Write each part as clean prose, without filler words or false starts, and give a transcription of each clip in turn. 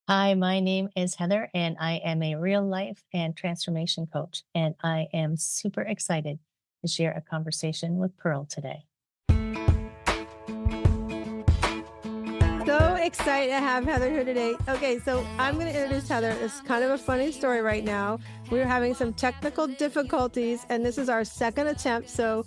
Hi, my name is Heather, and I am a real life and transformation coach. And I am super excited to share a conversation with Pearl today. So excited to have Heather here today. Okay, so I'm going to introduce Heather. It's kind of a funny story right now. We're having some technical difficulties, and this is our second attempt. So,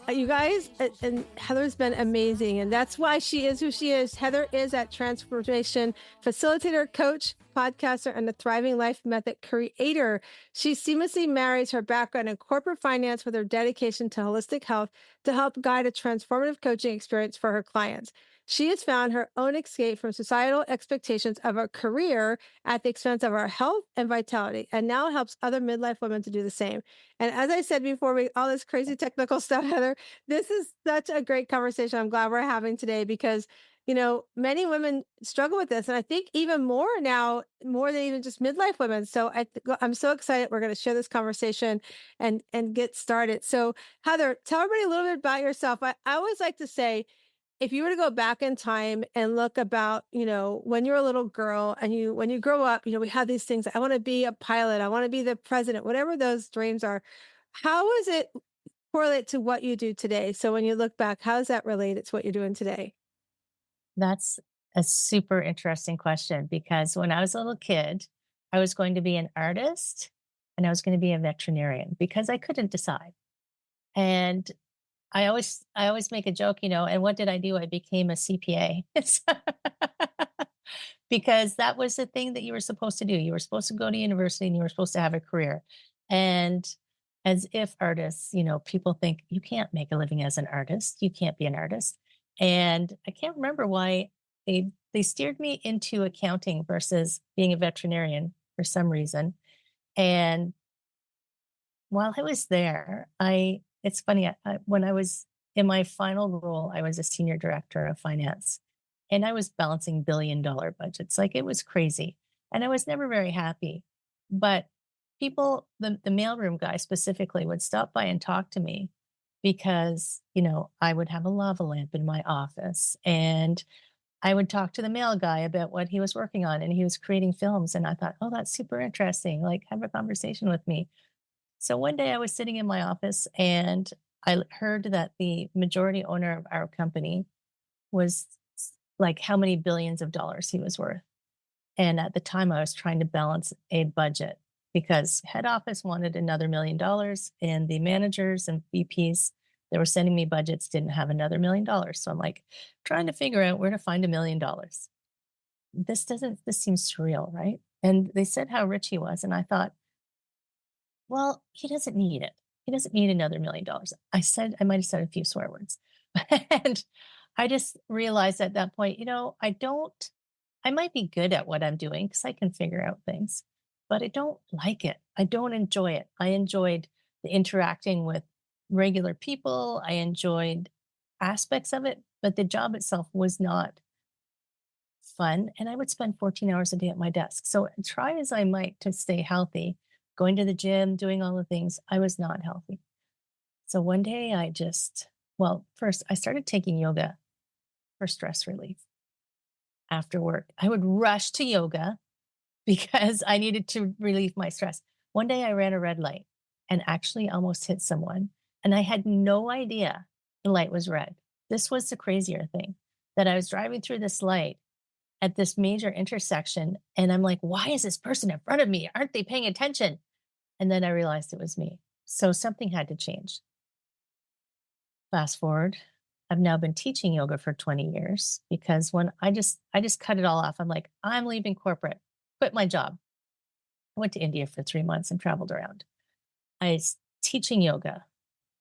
you guys, and Heather's been amazing, and that's why she is who she is. Heather is that transformation facilitator, coach, podcaster, and the Thriving Life Method creator. She seamlessly marries her background in corporate finance with her dedication to holistic health to help guide a transformative coaching experience for her clients. She has found her own escape from societal expectations of a career at the expense of our health and vitality, and now helps other midlife women to do the same. And as I said before, we all this crazy technical stuff, Heather, this is such a great conversation. I'm glad we're having today because many women struggle with this, and I think even more now, more than even just midlife women. So I'm so excited. We're going to share this conversation and get started. So, Heather, tell everybody a little bit about yourself. I always like to say, if you were to go back in time and look about, when you're a little girl and when you grow up, we have these things. I want to be a pilot. I want to be the president, whatever those dreams are. How is it correlate to what you do today? So when you look back, how is that related to what you're doing today? That's a super interesting question because when I was a little kid, I was going to be an artist and I was going to be a veterinarian because I couldn't decide. And I always make a joke, and what did I do? I became a CPA. Because that was the thing that you were supposed to do. You were supposed to go to university and you were supposed to have a career. And as if artists, people think you can't make a living as an artist. You can't be an artist. And I can't remember why they steered me into accounting versus being a veterinarian for some reason. And while I was there, it's funny, when I was in my final role, I was a senior director of finance and I was balancing billion-dollar budgets. Like it was crazy. And I was never very happy. But people, the mailroom guy specifically would stop by and talk to me because, I would have a lava lamp in my office and I would talk to the mail guy about what he was working on and he was creating films. And I thought, oh, that's super interesting. Like have a conversation with me. So one day I was sitting in my office and I heard that the majority owner of our company was like how many billions of dollars he was worth. And at the time I was trying to balance a budget because head office wanted another $1 million and the managers and VPs that were sending me budgets didn't have another $1 million. So I'm like trying to figure out where to find $1 million. This seems surreal, right? And they said how rich he was. And I thought, well, he doesn't need it. He doesn't need another $1 million. I might have said a few swear words. And I just realized at that point, I might be good at what I'm doing because I can figure out things, but I don't like it. I don't enjoy it. I enjoyed the interacting with regular people. I enjoyed aspects of it, but the job itself was not fun. And I would spend 14 hours a day at my desk. So try as I might to stay healthy, going to the gym, doing all the things, I was not healthy. So one day first I started taking yoga for stress relief after work. I would rush to yoga because I needed to relieve my stress. One day I ran a red light and actually almost hit someone. And I had no idea the light was red. This was the crazier thing that I was driving through this light at this major intersection. And I'm like, why is this person in front of me? Aren't they paying attention? And then I realized it was me. So something had to change. Fast forward, I've now been teaching yoga for 20 years because when I just cut it all off. I'm like, I'm leaving corporate, quit my job. I went to India for 3 months and traveled around. I was teaching yoga.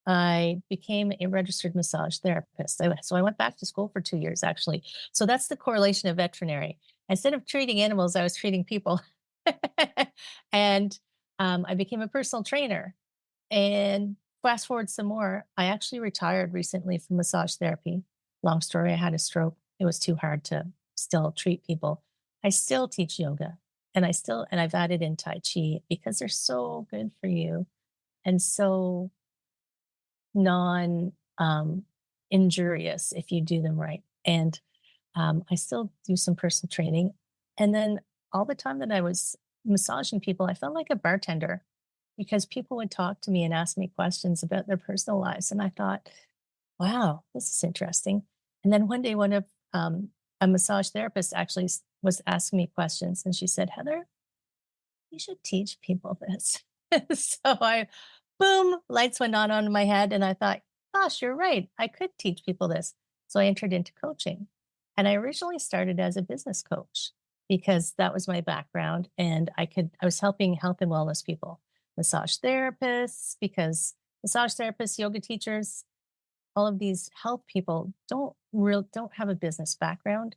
I became a registered massage therapist. So I went back to school for 2 years, actually. So that's the correlation of veterinary. Instead of treating animals, I was treating people. And I became a personal trainer. And fast forward some more, I actually retired recently from massage therapy. Long story, I had a stroke. It was too hard to still treat people. I still teach yoga and I've added in Tai Chi because they're so good for you and so non injurious if you do them right. And I still do some personal training. And then all the time that I was massaging people, I felt like a bartender because people would talk to me and ask me questions about their personal lives. And I thought, wow, this is interesting. And then one day, a massage therapist actually was asking me questions, and she said, Heather, you should teach people this. So boom, lights went on in my head. And I thought, gosh, you're right. I could teach people this. So I entered into coaching. And I originally started as a business coach because that was my background. And I was helping health and wellness people, massage therapists, because massage therapists, yoga teachers, all of these health people don't have a business background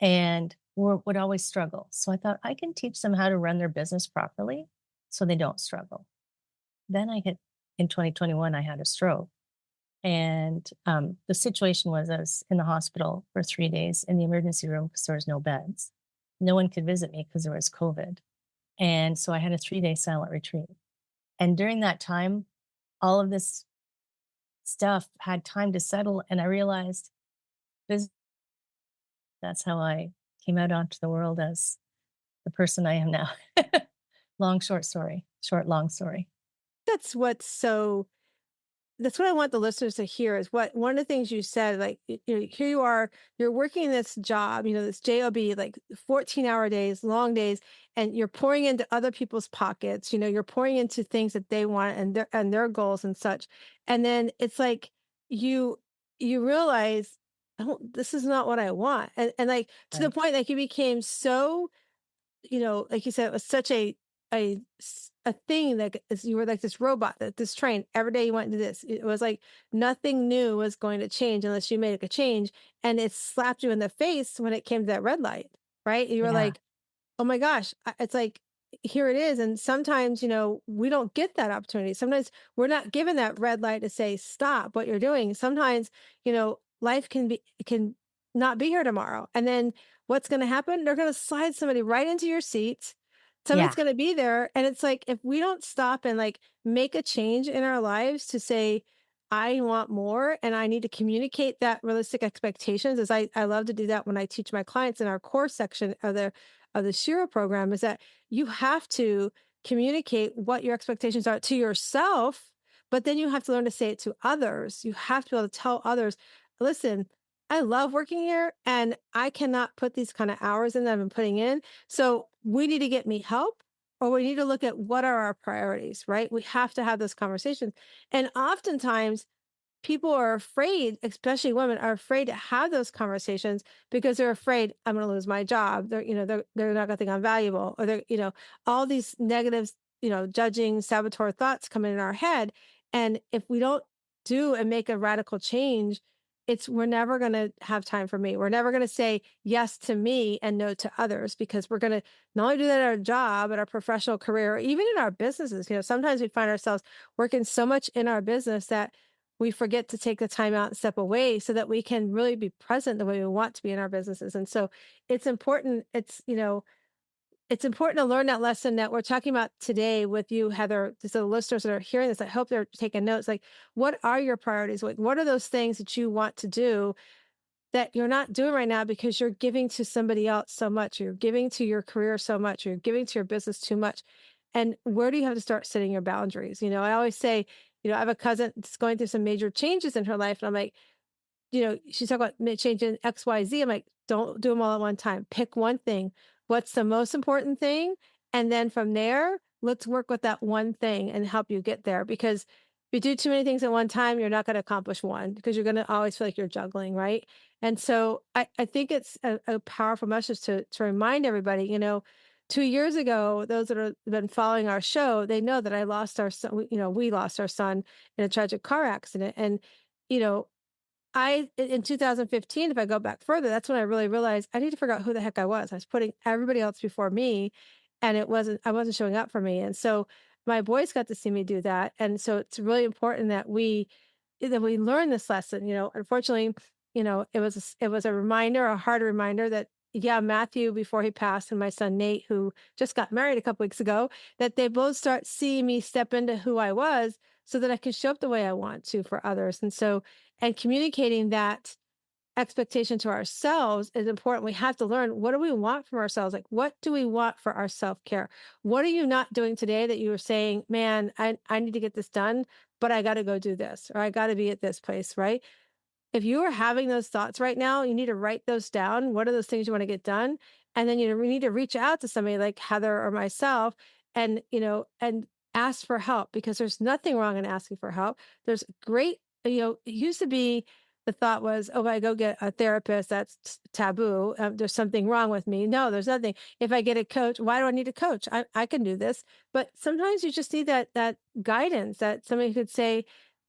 and would always struggle. So I thought I can teach them how to run their business properly so they don't struggle. Then I hit in 2021, I had a stroke. And the situation was I was in the hospital for 3 days in the emergency room because there was no beds. No one could visit me because there was COVID. And so I had a 3-day silent retreat. And during that time, all of this stuff had time to settle. And I realized this, that's how I came out onto the world as the person I am now. Long, short story, short, long story. That's what's so that's what I want the listeners to hear is what one of the things you said, like, here you are, you're working this job, this job, like 14-hour days, long days, and you're pouring into other people's pockets, you're pouring into things that they want and their goals and such. And then it's like you you realize, oh, this is not what I want. And like to the Right. point like you became so like you said, it was such a thing that is you were like this robot that this train every day you went into this. It was like nothing new was going to change unless you made a change. And it slapped you in the face when it came to that red light, right? You were Yeah. like, oh my gosh, it's like, here it is. And sometimes, we don't get that opportunity. Sometimes we're not given that red light to say, stop what you're doing. Sometimes, life can not be here tomorrow. And then what's going to happen? They're going to slide somebody right into your seat. Somebody's Yeah. going to be there. And it's like, if we don't stop and like make a change in our lives to say, I want more and I need to communicate that realistic expectations as I love to do that when I teach my clients in our core section of the Shira program is that you have to communicate what your expectations are to yourself, but then you have to learn to say it to others. You have to be able to tell others, listen, I love working here and I cannot put these kind of hours in that I've been putting in. So we need to get me help or we need to look at what are our priorities, right? We have to have those conversations. And oftentimes people are afraid, especially women are afraid to have those conversations because they're afraid I'm going to lose my job. They're not going to think I'm valuable or all these negatives, judging saboteur thoughts come in our head. And if we don't do and make a radical change, we're never going to have time for me. We're never going to say yes to me and no to others because we're going to not only do that at our job, at our professional career, or even in our businesses. Sometimes we find ourselves working so much in our business that we forget to take the time out and step away so that we can really be present the way we want to be in our businesses. And so it's important. It's important to learn that lesson that we're talking about today with you, Heather. So the listeners that are hearing this, I hope they're taking notes. Like, what are your priorities? Like, what are those things that you want to do that you're not doing right now because you're giving to somebody else so much, or you're giving to your career so much, or you're giving to your business too much? And where do you have to start setting your boundaries? I always say, I have a cousin that's going through some major changes in her life. And I'm like, she's talking about changing X, Y, Z. I'm like, don't do them all at one time. Pick one thing. What's the most important thing? And then from there, let's work with that one thing and help you get there. Because if you do too many things at one time, you're not going to accomplish one because you're going to always feel like you're juggling, right? And so I think it's a powerful message to remind everybody, 2 years ago, those that have been following our show, they know that I lost our son, we lost our son in a tragic car accident. And, you know, in 2015, if I go back further, that's when I really realized I need to figure out who the heck I was. I was putting everybody else before me, and I wasn't showing up for me. And so my boys got to see me do that. And so it's really important that we learn this lesson. Unfortunately, it was a reminder, a hard reminder that yeah, Matthew before he passed and my son Nate, who just got married a couple weeks ago, that they both start seeing me step into who I was so that I can show up the way I want to for others. And so and communicating that expectation to ourselves is important. We have to learn, what do we want from ourselves? Like, what do we want for our self-care? What are you not doing today that you were saying, man, I need to get this done, but I got to go do this, or I got to be at this place, right? If you are having those thoughts right now, you need to write those down. What are those things you want to get done? And then we need to reach out to somebody like Heather or myself and, and ask for help, because there's nothing wrong in asking for help. There's great, it used to be, the thought was, oh, if I go get a therapist, that's taboo. There's something wrong with me. No, there's nothing. If I get a coach, why do I need a coach? I can do this. But sometimes you just need that guidance, that somebody could say,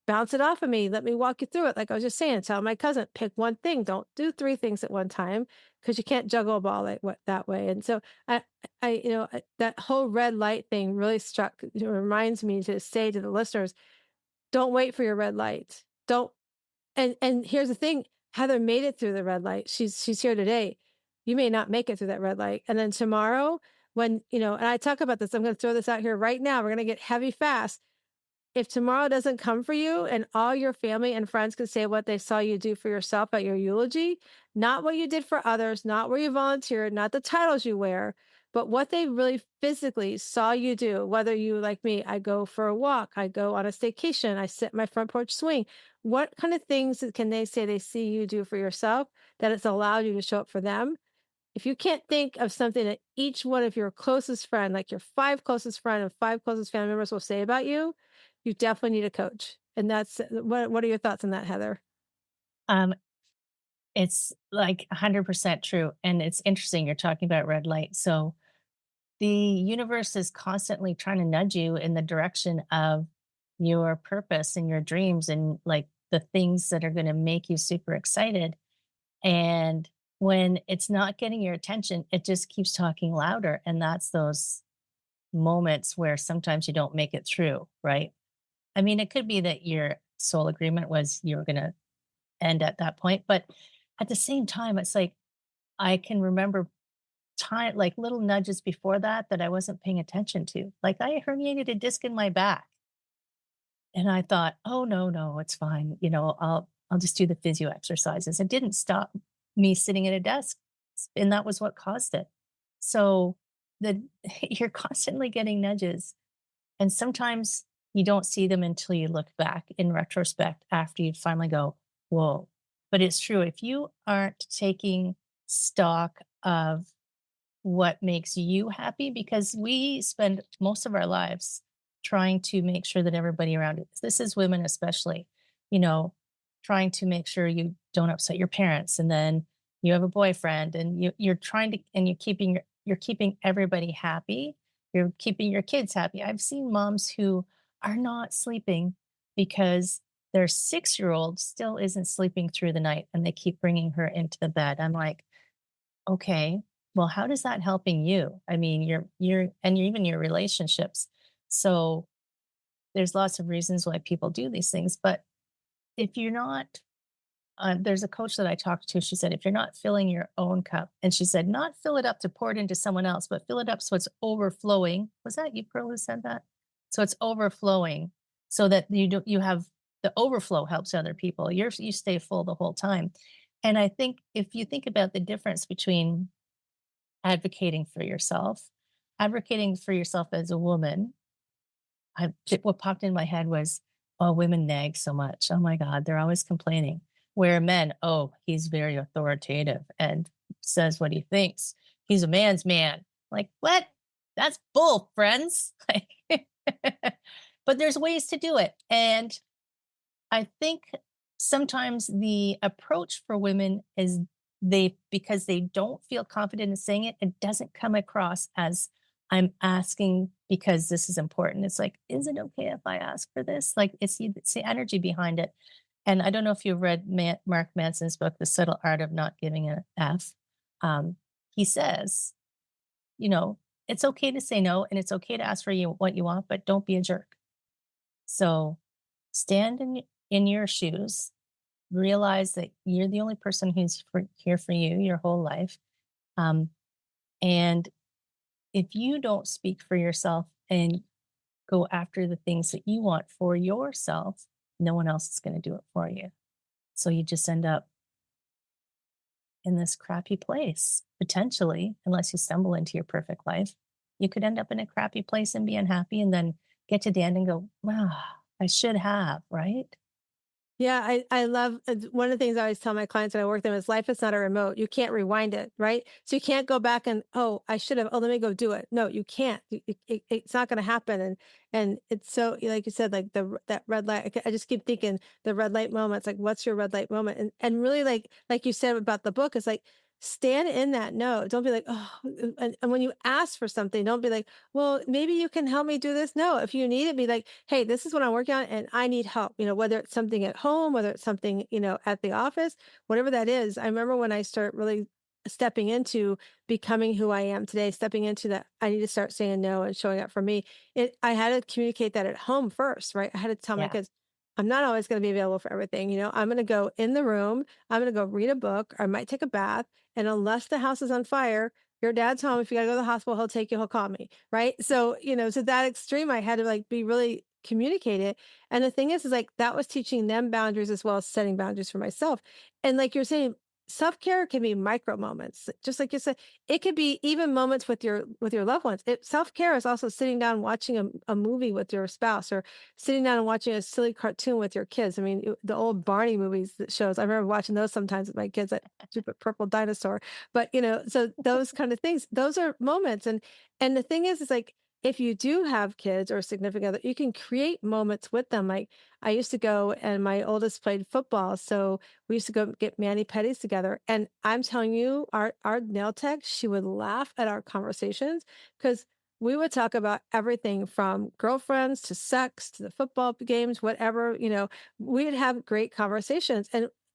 bounce it off of me. Let me walk you through it. Like I was just saying, tell my cousin, pick one thing. Don't do three things at one time, because you can't juggle a ball like what that way. And so that whole red light thing really struck, reminds me to say to the listeners, don't wait for your red light. Don't. And here's the thing, Heather made it through the red light. She's here today. You may not make it through that red light. And then tomorrow, when, and I talk about this, I'm going to throw this out here right now. We're going to get heavy fast. If tomorrow doesn't come for you and all your family and friends can say what they saw you do for yourself at your eulogy, not what you did for others, not where you volunteered, not the titles you wear, but what they really physically saw you do, whether you, like me, I go for a walk, I go on a staycation, I sit in my front porch swing. What kind of things can they say they see you do for yourself that it's allowed you to show up for them? If you can't think of something that each one of your closest friend, like your five closest friend and five closest family members will say about you, you definitely need a coach. And that's what are your thoughts on that, Heather? Um, it's like 100% true. And it's interesting you're talking about red light. So the universe is constantly trying to nudge you in the direction of your purpose and your dreams and like the things that are going to make you super excited. And when it's not getting your attention, it just keeps talking louder. And that's those moments where sometimes you don't make it through, right? I mean, it could be that your soul agreement was you were going to end at that point. But at the same time, it's like I can remember time, like little nudges before that, that I wasn't paying attention to. Like I herniated a disc in my back. And I thought, oh no, no, it's fine. I'll just do the physio exercises. It didn't stop me sitting at a desk. And that was what caused it. So the you're constantly getting nudges. And sometimes you don't see them until you look back in retrospect after you finally go, whoa. But it's true. If you aren't taking stock of what makes you happy, because we spend most of our lives trying to make sure that everybody around us, this is women especially, you know, trying to make sure you don't upset your parents, and then you have a boyfriend and you're trying to, and you're keeping everybody happy, you're keeping your kids happy. I've seen moms who are not sleeping because their 6-year old still isn't sleeping through the night and they keep bringing her into the bed. I'm like, okay, well, how does that helping you? I mean, even your relationships. So there's lots of reasons why people do these things. But if you're not, there's a coach that I talked to. She said, if you're not filling your own cup, and she said, not fill it up to pour it into someone else, but fill it up so it's overflowing. Was that you, Pearl, who said that? So it's overflowing, so that you have the overflow helps other people. You stay full the whole time. And I think if you think about the difference between advocating for yourself, advocating for yourself as a woman, what popped in my head was, oh, women nag so much. Oh my God, they're always complaining. Where men, oh, he's very authoritative and says what he thinks. He's a man's man. Like, what? That's bull, friends. Like, but there's ways to do it. And I think sometimes the approach for women is because they don't feel confident in saying it, it doesn't come across as I'm asking because this is important. It's like, is it okay if I ask for this? Like it's the energy behind it. And I don't know if you've read Mark Manson's book, The Subtle Art of Not Giving an F. He says, it's okay to say no and it's okay to ask for what you want, but don't be a jerk. So stand in your shoes, realize that you're the only person who's here for you your whole life. And if you don't speak for yourself and go after the things that you want for yourself, no one else is going to do it for you. So you just end up in this crappy place, potentially, unless you stumble into your perfect life. You could end up in a crappy place and be unhappy and then get to the end and go, wow, I should have, right? Yeah, I love one of the things I always tell my clients when I work with them is life is not a remote. You can't rewind it, right? So you can't go back and oh, I should have. Oh, let me go do it. No, you can't. It's not going to happen. And it's so like you said, like that red light. I just keep thinking the red light moments. Like, what's your red light moment? And really like you said about the book, it's like stand in that no. Don't be like oh, and when you ask for something, don't be like well, maybe you can help me do this. No, if you need it, be like, hey, this is what I'm working on and I need help. Whether it's something at home, whether it's something, at the office, whatever that is. I remember when I start really stepping into becoming who I am today, stepping into that, I need to start saying no and showing up for me. I had to communicate that at home first, right? I had to tell my Yeah. kids, I'm not always going to be available for everything. I'm going to go in the room, I'm going to go read a book, or I might take a bath. And unless the house is on fire, your dad's home. If you got to go to the hospital, he'll take you, he'll call me. Right. So, to that extreme, I had to like be really communicated. And the thing is like that was teaching them boundaries as well as setting boundaries for myself. And like you're saying, self-care can be micro moments. Just like you said, it could be even moments with your loved ones. Self-care is also sitting down watching a movie with your spouse or sitting down and watching a silly cartoon with your kids. I mean, the old Barney movies that shows, I remember watching those sometimes with my kids, that stupid purple dinosaur. But, so those kind of things, those are moments. And the thing is like, if you do have kids or a significant other, you can create moments with them. Like I used to go and my oldest played football. So we used to go get mani pedis together. And I'm telling you, our nail tech, she would laugh at our conversations because we would talk about everything from girlfriends to sex to the football games, whatever, we'd have great conversations.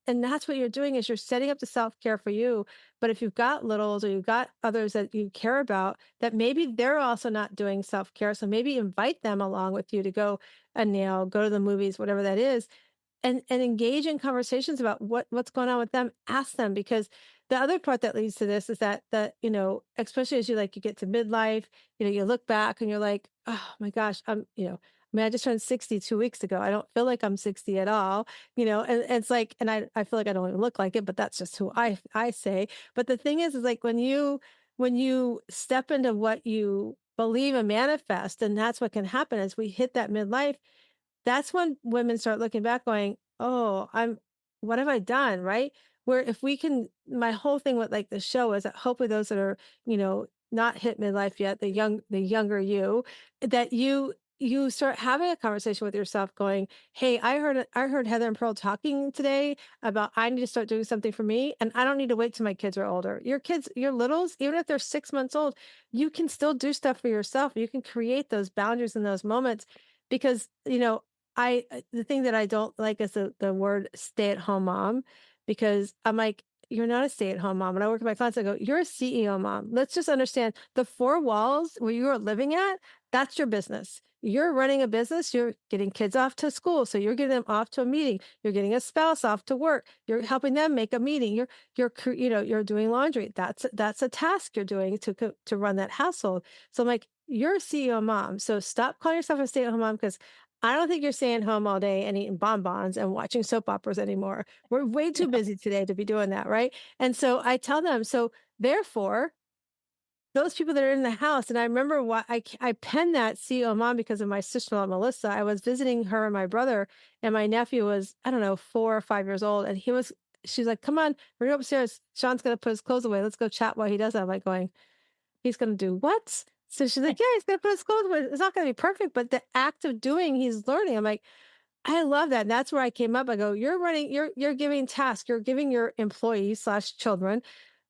And that's what you're doing is you're setting up the self-care for you. But if you've got littles or you've got others that you care about, that maybe they're also not doing self-care. So maybe invite them along with you to go a nail, go to the movies, whatever that is, and engage in conversations about what's going on with them. Ask them because the other part that leads to this is that especially as you get to midlife, you look back and you're like, oh my gosh, I mean, I just turned 60 2 weeks ago. I don't feel like I'm 60 at all, and it's like, and I feel like I don't even look like it, but that's just who I say. But the thing is like when you step into what you believe and manifest, and that's what can happen as we hit that midlife, that's when women start looking back going, "Oh, what have I done?" Right? Where if we can my whole thing with like the show is that hopefully those that are, not hit midlife yet, the younger you, that you start having a conversation with yourself going, "Hey, I heard Heather and Pearl talking today about I need to start doing something for me and I don't need to wait till my kids are older." Your kids, your littles, even if they're 6 months old, you can still do stuff for yourself. You can create those boundaries in those moments because, the thing that I don't like is the word stay-at-home mom, because I'm like, "You're not a stay-at-home mom." When I work with my clients, I go, "You're a CEO mom." Let's just understand the 4 walls where you are living at, that's your business. You're running a business, you're getting kids off to school, so you're getting them off to a meeting, you're getting a spouse off to work, you're helping them make a meeting, you're doing laundry. That's a task you're doing to run that household. So I'm like, "You're a CEO mom, so stop calling yourself a stay-at-home mom because I don't think you're staying home all day and eating bonbons and watching soap operas anymore. We're way too busy today to be doing that, right?" And so I tell them, so therefore, those people that are in the house, and I remember why I penned that CEO mom because of my sister-in-law, Melissa. I was visiting her and my brother, and my nephew was, I don't know, 4 or 5 years old, and she's like, "Come on, we're going upstairs. Sean's gonna put his clothes away. Let's go chat while he does that." I'm like going, "He's gonna do what?" So she's like, "Yeah, he's gonna put his clothes away. It's not gonna be perfect, but the act of doing, he's learning." I'm like, I love that. And that's where I came up. I go, you're giving tasks, you're giving your employees slash children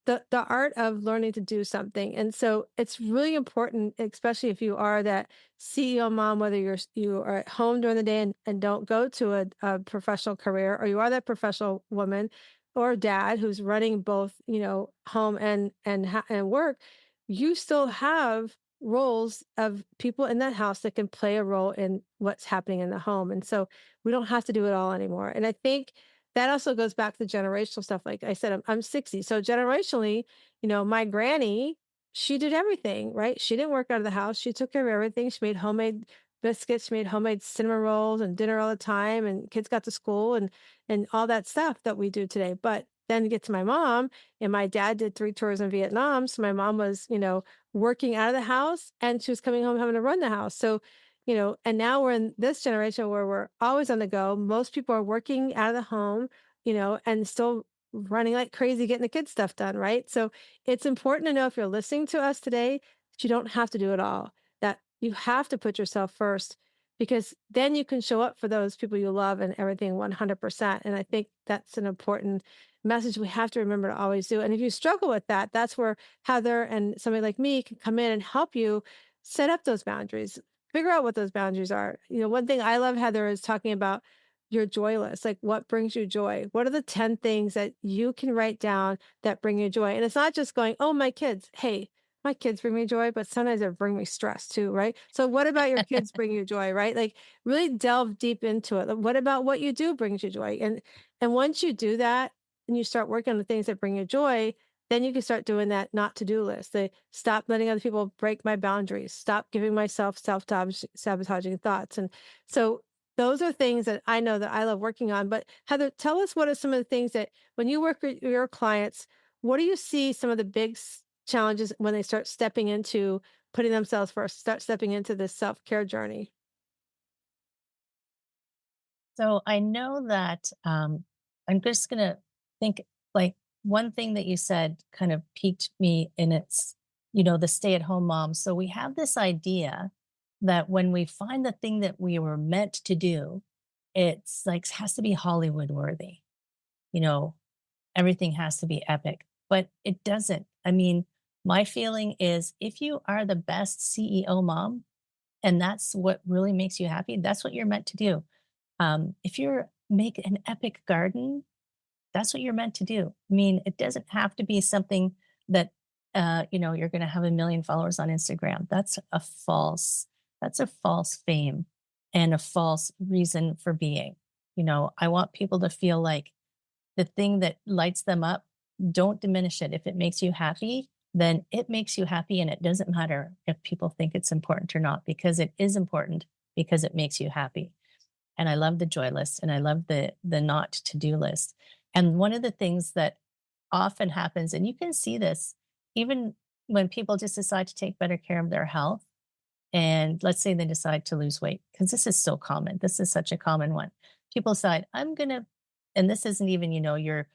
the art of learning to do something. And so it's really important, especially if you are that CEO mom, whether you are at home during the day and don't go to a professional career, or you are that professional woman or dad who's running both, home and work, you still have roles of people in that house that can play a role in what's happening in the home. And so we don't have to do it all anymore. And I think that also goes back to generational stuff. Like I said, I'm 60. So generationally, my granny, she did everything, right? She didn't work out of the house. She took care of everything. She made homemade biscuits, she made homemade cinnamon rolls and dinner all the time. And kids got to school and all that stuff that we do today. But then get to my mom, and my dad did 3 tours in Vietnam, so my mom was, working out of the house, and she was coming home having to run the house. So, and now we're in this generation where we're always on the go. Most people are working out of the home, and still running like crazy getting the kids stuff done, right? So, it's important to know if you're listening to us today that you don't have to do it all, that you have to put yourself first because then you can show up for those people you love and everything 100%. And I think that's an important message we have to remember to always do. And if you struggle with that, that's where Heather and somebody like me can come in and help you set up those boundaries, figure out what those boundaries are. One thing I love, Heather, is talking about your joy list. Like, what brings you joy? What are the 10 things that you can write down that bring you joy? And it's not just going, oh, my kids. Hey, my kids bring me joy, but sometimes they bring me stress too, right? So what about your kids bring you joy, right? Like really delve deep into it. Like, what about what you do brings you joy? And once you do that and you start working on the things that bring you joy, then you can start doing that not to do list. They stop letting other people break my boundaries, stop giving myself self sabotaging thoughts. And so those are things that I know that I love working on. But Heather, tell us what are some of the things that when you work with your clients, what do you see some of the big challenges when they start stepping into putting themselves first, start stepping into this self-care journey? So I know that I'm just going to think like one thing that you said kind of piqued me in its, the stay at home mom. So we have this idea that when we find the thing that we were meant to do, it's like has to be Hollywood worthy, you know, everything has to be epic, but it doesn't. I mean, my feeling is if you are the best CEO mom and that's what really makes you happy, that's what you're meant to do. If you're make an epic garden, that's what you're meant to do. I mean, it doesn't have to be something that you're going to have a million followers on Instagram. That's a false fame and a false reason for being. I want people to feel like the thing that lights them up, don't diminish it. If it makes you happy, then it makes you happy. And it doesn't matter if people think it's important or not, because it is important because it makes you happy. And I love the joy list and I love the not to do list. And one of the things that often happens, and you can see this even when people just decide to take better care of their health, and let's say they decide to lose weight, because this is so common. This is such a common one. People decide, I'm going to, and this isn't even, you're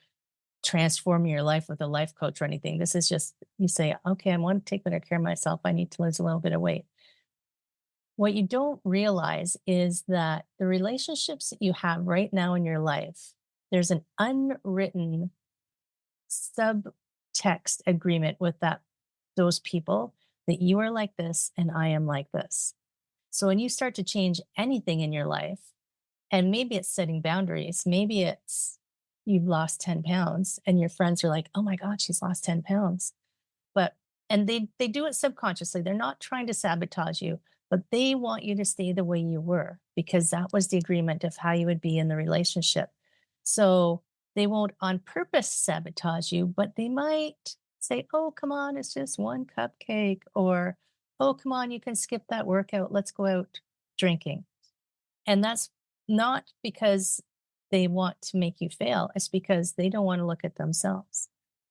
transforming your life with a life coach or anything. This is just, you say, okay, I want to take better care of myself. I need to lose a little bit of weight. What you don't realize is that the relationships that you have right now in your life, there's an unwritten subtext agreement with those people that you are like this and I am like this. So when you start to change anything in your life, and maybe it's setting boundaries, maybe it's you've lost 10 pounds and your friends are like, oh my God, she's lost 10 pounds. But and they do it subconsciously. They're not trying to sabotage you, but they want you to stay the way you were because that was the agreement of how you would be in the relationship. So they won't on purpose sabotage you, but they might say, oh, come on, it's just one cupcake, or oh, come on, you can skip that workout. Let's go out drinking. And that's not because they want to make you fail, it's because they don't want to look at themselves.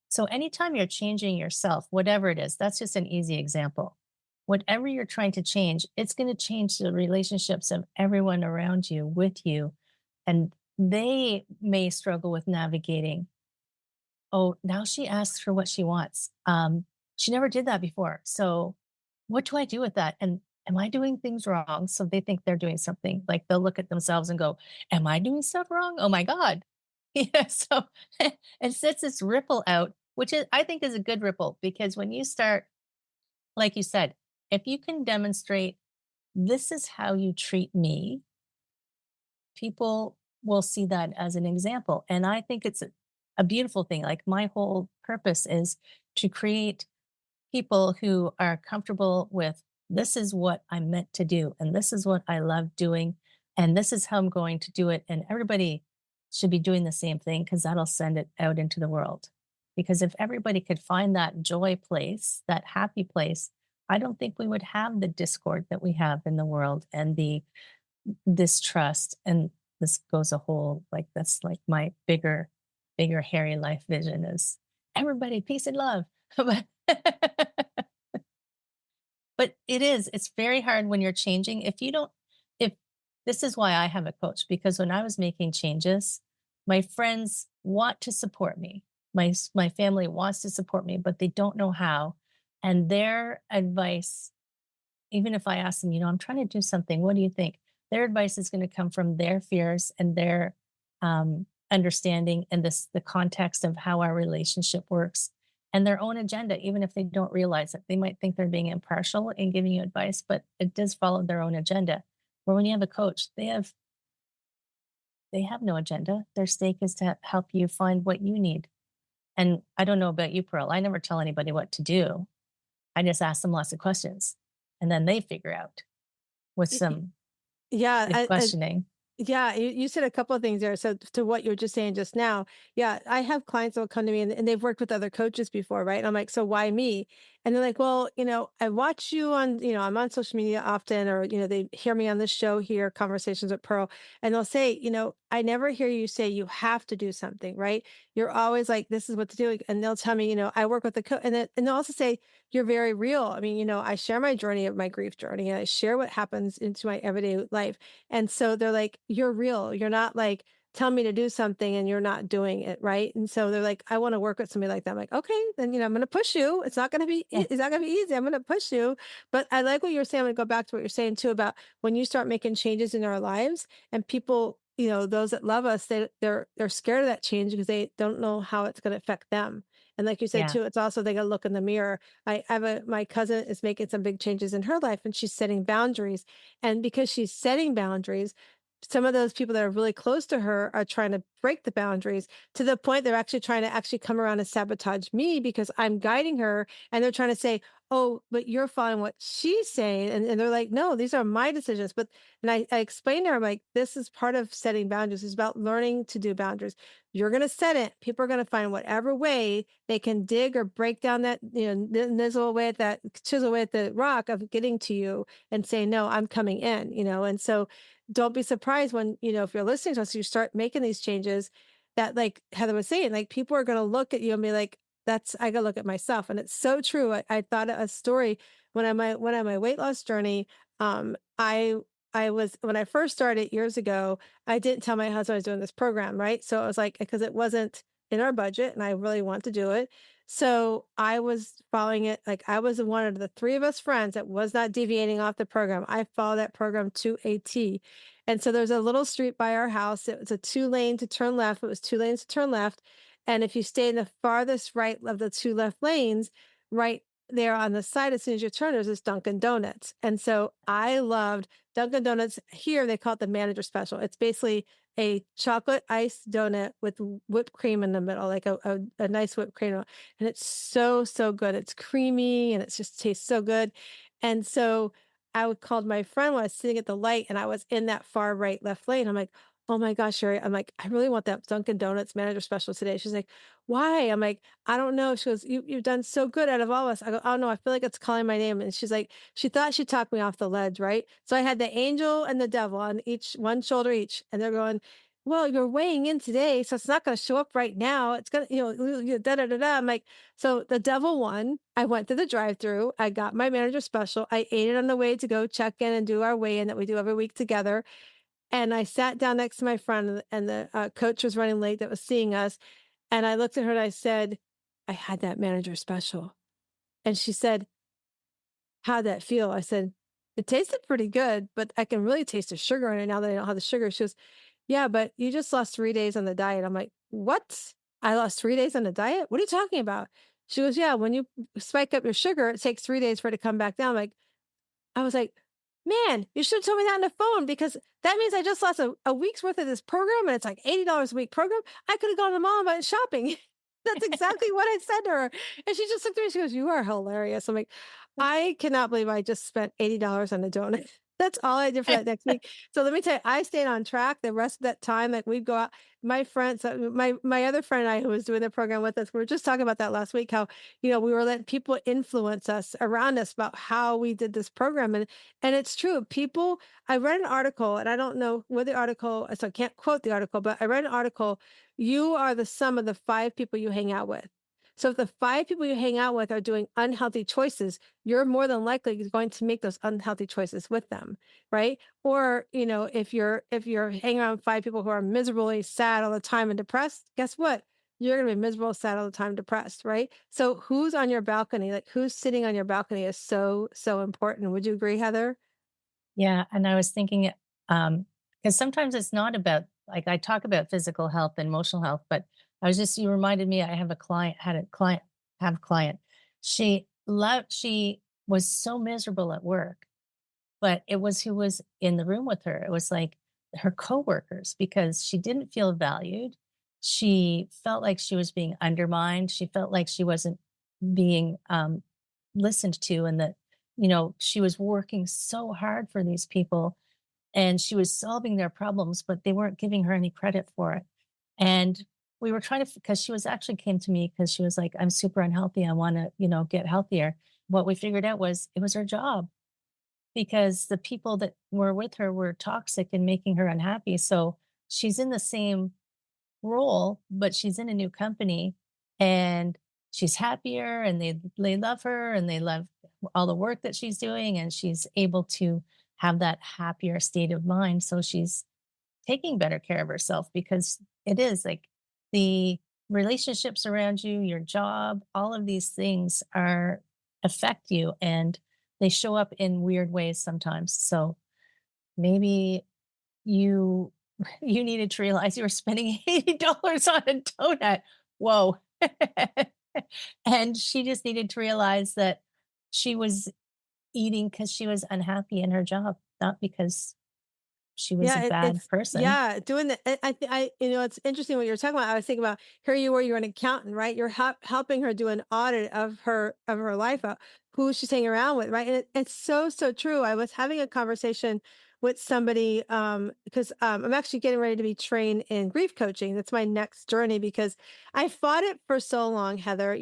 So anytime you're changing yourself, whatever it is, that's just an easy example. Whatever you're trying to change, it's going to change the relationships of everyone around you with you. And they may struggle with navigating. Oh, now she asks for what she wants. She never did that before. So what do I do with that? And am I doing things wrong? So they think they're doing something. Like they'll look at themselves and go, am I doing stuff wrong? Oh my God. Yeah. So it sets this ripple out, which is I think is a good ripple because when you start, like you said, if you can demonstrate this is how you treat me, people will see that as an example. And I think it's a beautiful thing. Like my whole purpose is to create people who are comfortable with this is what I'm meant to do, and this is what I love doing, and this is how I'm going to do it. And everybody should be doing the same thing because that'll send it out into the world. Because if everybody could find that joy place, that happy place, I don't think we would have the discord that we have in the world and the distrust. And this goes a whole like that's like my bigger bigger, hairy life vision is everybody, peace and love. But but it's very hard when you're changing. If you don't, if this is why I have a coach, because when I was making changes, my friends want to support me. My family wants to support me, but they don't know how. And their advice, even if I ask them, I'm trying to do something, what do you think? Their advice is going to come from their fears and their understanding and the context of how our relationship works and their own agenda, even if they don't realize it. They might think they're being impartial in giving you advice, but it does follow their own agenda. Where when you have a coach, they have no agenda. Their stake is to help you find what you need. And I don't know about you, Pearl. I never tell anybody what to do. I just ask them lots of questions, and then they figure out with Y- y- some Yeah, good questioning. yeah, you said a couple of things there. So to what you were just saying just now, yeah, I have clients that will come to me and they've worked with other coaches before, right? And I'm like, so why me? And they're like, well, I watch you on, I'm on social media often, or they hear me on this show here, Conversations with Pearl, and they'll say, I never hear you say you have to do something, right? You're always like, this is what to do, and they'll tell me, I work with a coach, and they'll also say you're very real. I mean, I share my journey of my grief journey, and I share what happens into my everyday life. And so they're like, "You're real. You're not like, tell me to do something and you're not doing it, right?" And so they're like, "I want to work with somebody like that." I'm like, "Okay, then I'm going to push you. Yeah, It's not going to be easy. I'm going to push you." But I like what you're saying. I'm going to go back to what you're saying too about when you start making changes in our lives and people, those that love us, they're scared of that change because they don't know how it's going to affect them. And like you said yeah, too, it's also they got to look in the mirror. I have my cousin is making some big changes in her life and she's setting boundaries. And because she's setting boundaries, some of those people that are really close to her are trying to break the boundaries to the point they're actually trying to actually come around and sabotage me because I'm guiding her and they're trying to say, oh, but you're following what she's saying. And they're like, no, these are my decisions. But and I explained to her, I'm like, this is part of setting boundaries. It's about learning to do boundaries. You're going to set it. People are going to find whatever way they can dig or break down that, nizzle away at that, chisel away at the rock of getting to you and say, no, I'm coming in, and so don't be surprised when, if you're listening to us, you start making these changes that like Heather was saying, like people are going to look at you and be like, that's, I gotta look at myself. And it's so true. I thought of a story when on my weight loss journey. I was, when I first started years ago, I didn't tell my husband I was doing this program, right? So I was like, because it wasn't in our budget and I really want to do it. So I was following it. Like I was one of the three of us friends that was not deviating off the program. I followed that program to a T. And so there's a little street by our house. It was a 2 lane to turn left. It was 2 lanes to turn left. And if you stay in the farthest right of the two left lanes, right there on the side, as soon as you turn, there's this Dunkin' Donuts. And so I loved Dunkin' Donuts. Here, they call it the manager special. It's basically a chocolate iced donut with whipped cream in the middle, like a nice whipped cream. And it's so, so good. It's creamy and it just tastes so good. And so called my friend when I was sitting at the light and I was in that far right left lane. I'm like, oh my gosh, Sherry. I'm like, I really want that Dunkin' Donuts manager special today. She's like, why? I'm like, I don't know. She goes, you've done so good out of all of us. I go, oh no, I feel like it's calling my name. And she's like, she thought she talked me off the ledge, right? So I had the angel and the devil on each one shoulder each. And they're going, well, you're weighing in today, so it's not going to show up right now. It's going to, da da da da. I'm like, so the devil won. I went to the drive-through. I got my manager special. I ate it on the way to go check in and do our weigh-in that we do every week together. And I sat down next to my friend, and the coach was running late that was seeing us. And I looked at her and I said, I had that manager special. And she said, how'd that feel? I said, it tasted pretty good, but I can really taste the sugar in it now that I don't have the sugar. She goes, yeah, but you just lost 3 days on the diet. I'm like, what? I lost 3 days on the diet? What are you talking about? She goes, yeah, when you spike up your sugar, it takes 3 days for it to come back down. I was like, man, you should have told me that on the phone because that means I just lost a week's worth of this program and it's like $80 a week program. I could have gone to the mall and bought shopping. That's exactly what I said to her. And she just looked at me. She goes, you are hilarious. I'm like, I cannot believe I just spent $80 on a donut. That's all I did for that next week. So let me tell you, I stayed on track the rest of that time. Like we'd go out, my friends, my other friend and I who was doing the program with us, we were just talking about that last week. How we were letting people influence us around us about how we did this program, and it's true. People, I read an article, and I don't know where the article, so I can't quote the article, but I read an article. You are the sum of the five people you hang out with. So if the five people you hang out with are doing unhealthy choices, you're more than likely going to make those unhealthy choices with them, right? Or, if you're hanging around five people who are miserably sad all the time and depressed, guess what? You're going to be miserable, sad all the time, depressed, right? So who's on your balcony, like who's sitting on your balcony is so, so important. Would you agree, Heather? Yeah, and I was thinking, because sometimes it's not about like I talk about physical health and emotional health, but I was just you reminded me I have a client had a client have a client. She was so miserable at work, but it was who was in the room with her. It was like her coworkers because she didn't feel valued. She felt like she was being undermined. She felt like she wasn't being listened to, and that she was working so hard for these people and she was solving their problems, but they weren't giving her any credit for it. And we were trying to, because she was actually came to me because she was like, I'm super unhealthy. I want to, get healthier. What we figured out was it was her job because the people that were with her were toxic and making her unhappy. So she's in the same role, but she's in a new company and she's happier and they love her and they love all the work that she's doing and she's able to have that happier state of mind. So she's taking better care of herself because it is like the relationships around you, your job, all of these things are affect you and they show up in weird ways sometimes. So maybe you you needed to realize you were spending $80 on a donut. Whoa. And she just needed to realize that she was eating because she was unhappy in her job, not because she was a Yeah, bad it's person. yeah, doing the it's interesting what you're talking about. I was thinking about here you were, you're an accountant, right? You're helping her do an audit of her life, who she's hanging around with, right? And it's so so true. I was having a conversation with somebody because I'm actually getting ready to be trained in grief coaching. That's my next journey because I fought it for so long, Heather.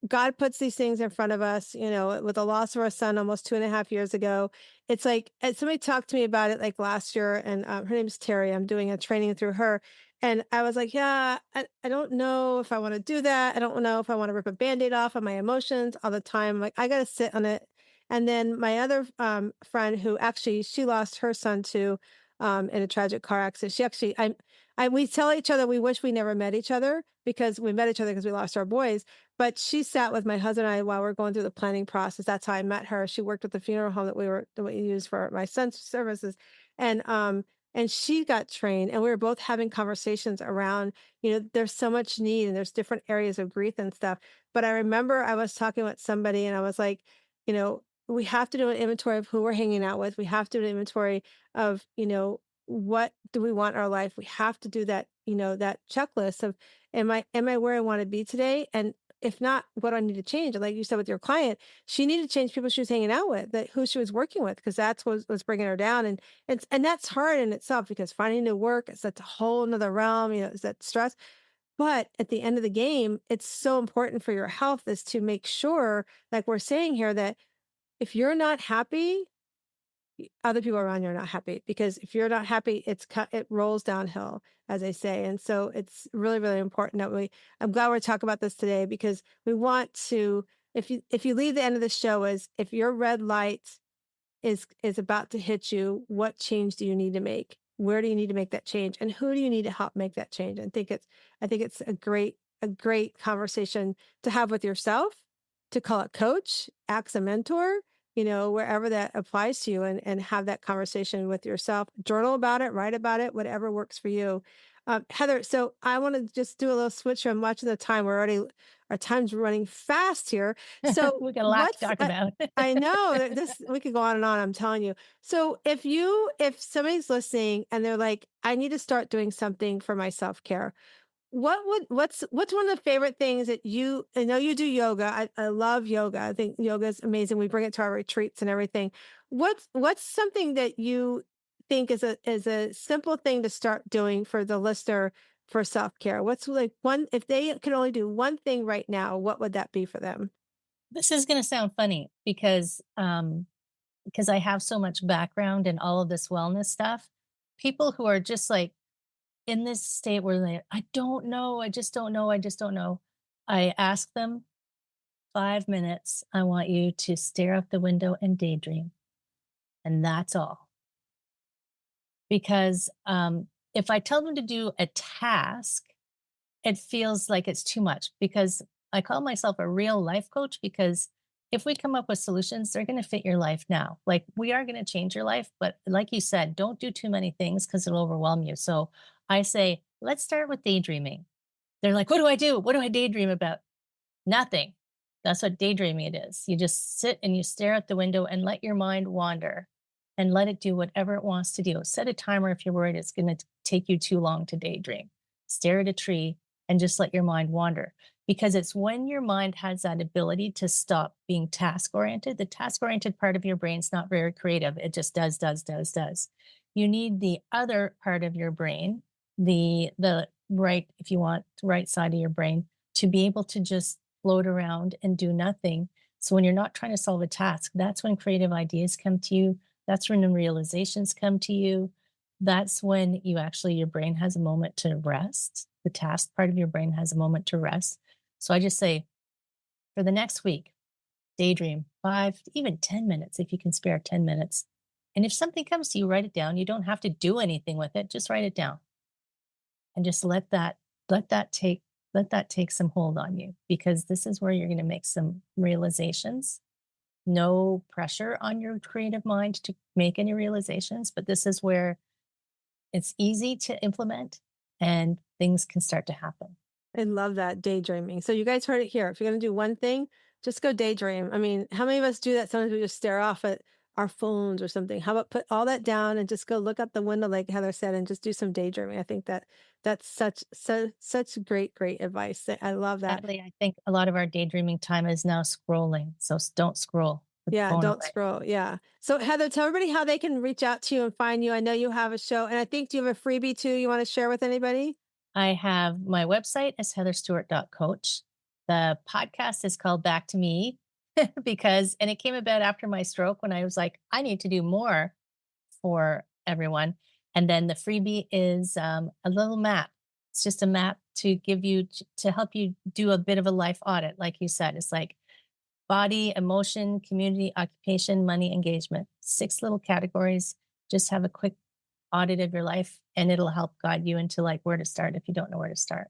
God puts these things in front of us, with the loss of our son almost 2.5 years ago. It's like, and somebody talked to me about it like last year, and her name's Terry. I'm doing a training through her. And I was like, yeah, I don't know if I want to do that. I don't know if I want to rip a band-aid off of my emotions all the time. Like, I got to sit on it. And then my other friend who actually, she lost her son too in a tragic car accident. She actually, we tell each other we wish we never met each other because we met each other because we lost our boys, but she sat with my husband and I while we're going through the planning process. That's how I met her. She worked at the funeral home that we used for my son's services. And and she got trained and we were both having conversations around, there's so much need and there's different areas of grief and stuff. But I remember I was talking with somebody and I was like, we have to do an inventory of who we're hanging out with. We have to do an inventory of, what do we want in our life? We have to do that, that checklist of am I where I want to be today? And if not, what do I need to change? And like you said with your client, she needed to change people she was hanging out with, that who she was working with, because that's what was bringing her down. And that's hard in itself because finding new work is that's a whole nother realm, is that stress. But at the end of the game, it's so important for your health is to make sure, like we're saying here, that if you're not happy, other people around you are not happy because if you're not happy, it rolls downhill, as they say. And so it's really, really important that I'm glad we're talking about this today because we want to, if you leave the end of the show as if your red light is about to hit you, what change do you need to make? Where do you need to make that change? And who do you need to help make that change? I think it's a great conversation to have with yourself, to call a coach, ask a mentor, wherever that applies to you and have that conversation with yourself. Journal about it, write about it, whatever works for you. Heather, so I want to just do a little switch here. I'm watching the time. Our time's running fast here. So We got a lot to what's, talk about. I know that we could go on and on, I'm telling you. So if somebody's listening and they're like, I need to start doing something for my self-care, what's one of the favorite things that I know you do yoga. I love yoga. I think yoga is amazing. We bring it to our retreats and everything. What's something that you think is a simple thing to start doing for the listener for self-care? What's like one if they could only do one thing right now, what would that be for them? This is going to sound funny because I have so much background in all of this wellness stuff. People who are just like in this state where they, I don't know, I just don't know, I just don't know. I ask them 5 minutes. I want you to stare out the window and daydream. And that's all. Because if I tell them to do a task, it feels like it's too much because I call myself a real life coach because if we come up with solutions, they're going to fit your life now. Like we are going to change your life, but like you said, don't do too many things because it'll overwhelm you. So I say, let's start with daydreaming. They're like, what do I do? What do I daydream about? Nothing. That's what daydreaming it is. You just sit and you stare out the window and let your mind wander and let it do whatever it wants to do. Set a timer if you're worried it's going to take you too long to daydream. Stare at a tree and just let your mind wander. Because it's when your mind has that ability to stop being task oriented. The task oriented part of your brain's not very creative. It just does, does, does, does. You need the other part of your brain, the right, if you want, right side of your brain, to be able to just float around and do nothing. So when you're not trying to solve a task, that's when creative ideas come to you. That's when the realizations come to you. That's when you actually, your brain has a moment to rest. The task part of your brain has a moment to rest. So I just say, for the next week, daydream 5, even 10 minutes, if you can spare 10 minutes. And if something comes to you, write it down. You don't have to do anything with it. Just write it down and just let that take some hold on you because this is where you're going to make some realizations. No pressure on your creative mind to make any realizations, but this is where it's easy to implement and things can start to happen. I love that daydreaming. So you guys heard it here. If you're going to do one thing, just go daydream. I mean, how many of us do that? Sometimes we just stare off at our phones or something. How about put all that down and just go look out the window, like Heather said, and just do some daydreaming. I think that's such great advice. I love that. Sadly, I think a lot of our daydreaming time is now scrolling. So don't scroll. Put the Yeah, phone don't away. scroll. Yeah. So Heather, tell everybody how they can reach out to you and find you. I know you have a show, and I think do you have a freebie too you want to share with anybody? I have my website is heatherstewart.coach. The podcast is called Back to Me because, and it came about after my stroke when I was like, I need to do more for everyone. And then the freebie is a little map. It's just a map to give you, to help you do a bit of a life audit. Like you said, it's like body, emotion, community, occupation, money, engagement, 6 little categories. Just have a quick audit of your life and it'll help guide you into like where to start if you don't know where to start.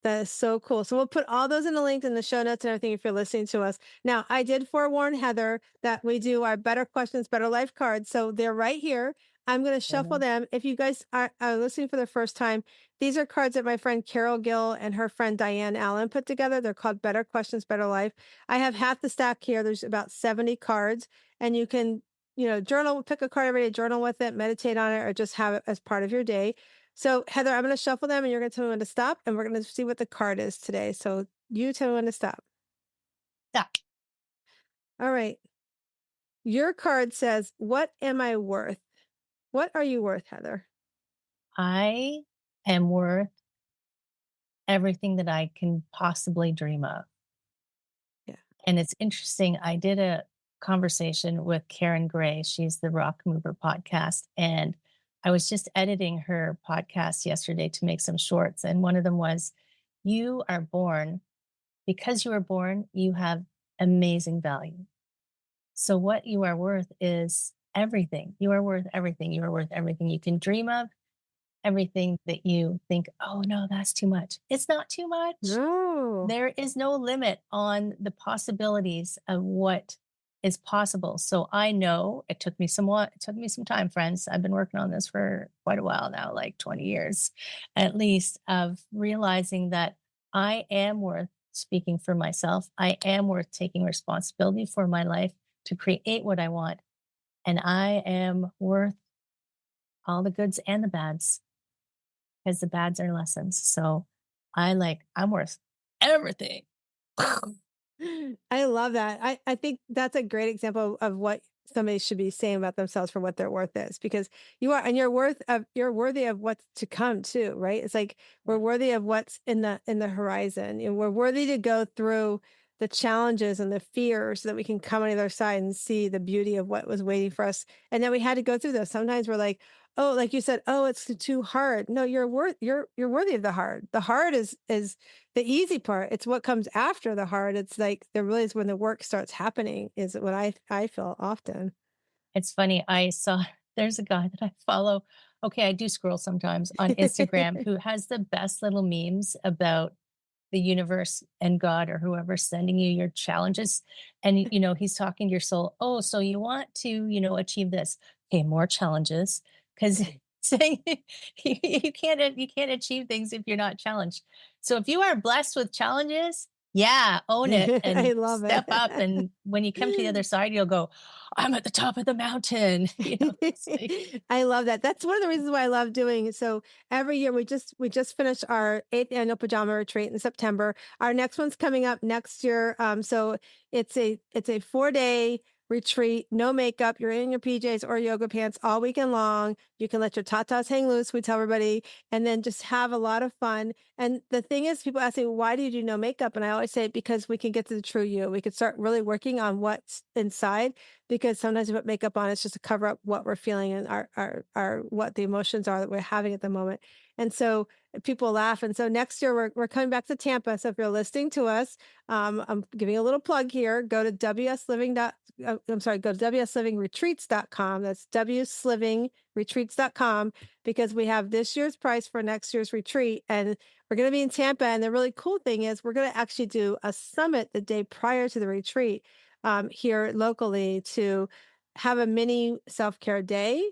That is so cool. So we'll put all those in the links in the show notes and everything if you're listening to us. Now, I did forewarn Heather that we do our Better Questions, Better Life cards. So they're right here. I'm going to shuffle Mhm. them. If you guys are listening for the first time, these are cards that my friend Carol Gill and her friend Diane Allen put together. They're called Better Questions, Better Life. I have half the stack here. There's about 70 cards, and you can, journal, pick a card every day, journal with it, meditate on it, or just have it as part of your day. So Heather, I'm going to shuffle them and you're going to tell me when to stop, and we're going to see what the card is today. So you tell me when to stop. Stop. All right. Your card says, what am I worth? What are you worth, Heather? I am worth everything that I can possibly dream of. Yeah. And it's interesting. I did a conversation with Karen Gray. She's the Rock Mover podcast. And I was just editing her podcast yesterday to make some shorts. And one of them was, you are born, because you were born, you have amazing value. So what you are worth is everything. You are worth everything. You are worth everything you can dream of, everything that you think, oh no, that's too much. It's not too much. No. There is no limit on the possibilities of what is possible. So I know it took me some time, friends. I've been working on this for quite a while now, like 20 years at least, of realizing that I am worth speaking for myself. I am worth taking responsibility for my life to create what I want. And I am worth all the goods and the bads because the bads are lessons. So I'm worth everything. I love that. I think that's a great example of what somebody should be saying about themselves for what their worth is, because you are, and you're worthy of what's to come too, right? It's like we're Yeah. worthy of what's in the horizon, and we're worthy to go through the challenges and the fears so that we can come on the other side and see the beauty of what was waiting for us. And then we had to go through those. Sometimes we're like, oh, like you said, oh, it's too hard. No, you're worthy of the hard. The hard is the easy part. It's what comes after the hard. It's like there really is when the work starts happening, is what I feel often. It's funny, I saw there's a guy that I follow. Okay, I do scroll sometimes on Instagram who has the best little memes about the universe and God or whoever's sending you your challenges. And, he's talking to your soul. Oh, so you want to, achieve this. Okay, more challenges. Because saying you can't achieve things if you're not challenged. So if you are blessed with challenges, yeah, own it I and love step up. it. And when you come to the other side, you'll go, I'm at the top of the mountain. It's like, I love that. That's one of the reasons why I love doing it. So every year we just finished our 8th annual pajama retreat in September. Our next one's coming up next year. So it's a 4-day retreat, no makeup. You're in your PJs or yoga pants all weekend long. You can let your tatas hang loose, we tell everybody, and then just have a lot of fun. And the thing is, people ask me, why do you do no makeup? And I always say, because we can get to the true you. We can start really working on what's inside, because sometimes we put makeup on, it's just to cover up what we're feeling and our what the emotions are that we're having at the moment. And so people laugh. And so next year we're coming back to Tampa. So if you're listening to us, I'm giving a little plug here. Go to go to wslivingretreats.com. That's wslivingretreats.com, because we have this year's price for next year's retreat. And we're going to be in Tampa. And the really cool thing is we're going to actually do a summit the day prior to the retreat, here locally, to have a mini self-care day,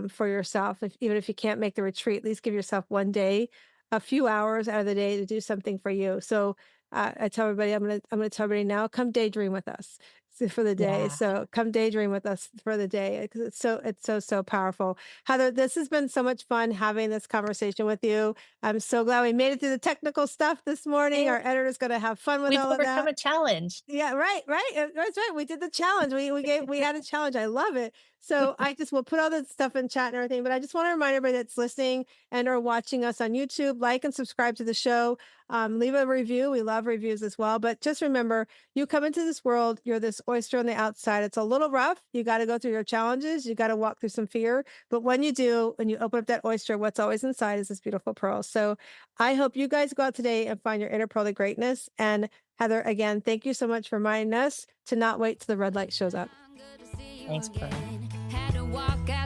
for yourself. Even if you can't make the retreat, at least give yourself one day, a few hours out of the day to do something for you. So I tell everybody, I'm gonna tell everybody now, come daydream with us for the day. yeah. So come daydream with us for the day, because it's so powerful. Heather, this has been so much fun having this conversation with you. I'm so glad we made it through the technical stuff this morning. Yeah. Our editor's gonna have fun with We've all of overcome that. a challenge. Yeah, right, right. That's right. We did the challenge. We had a challenge. I love it. So we'll put all the stuff in chat and everything. But I just want to remind everybody that's listening and or watching us on YouTube, like and subscribe to the show. Leave a review. We love reviews as well. But just remember, you come into this world, you're this oyster on the outside. It's a little rough. You got to go through your challenges. You got to walk through some fear. But when you do, when you open up that oyster, what's always inside is this beautiful pearl. So I hope you guys go out today and find your inner pearl of greatness. And Heather, again, thank you so much for reminding us to not wait till the red light shows up. Thanks, Pearl. Had to walk out.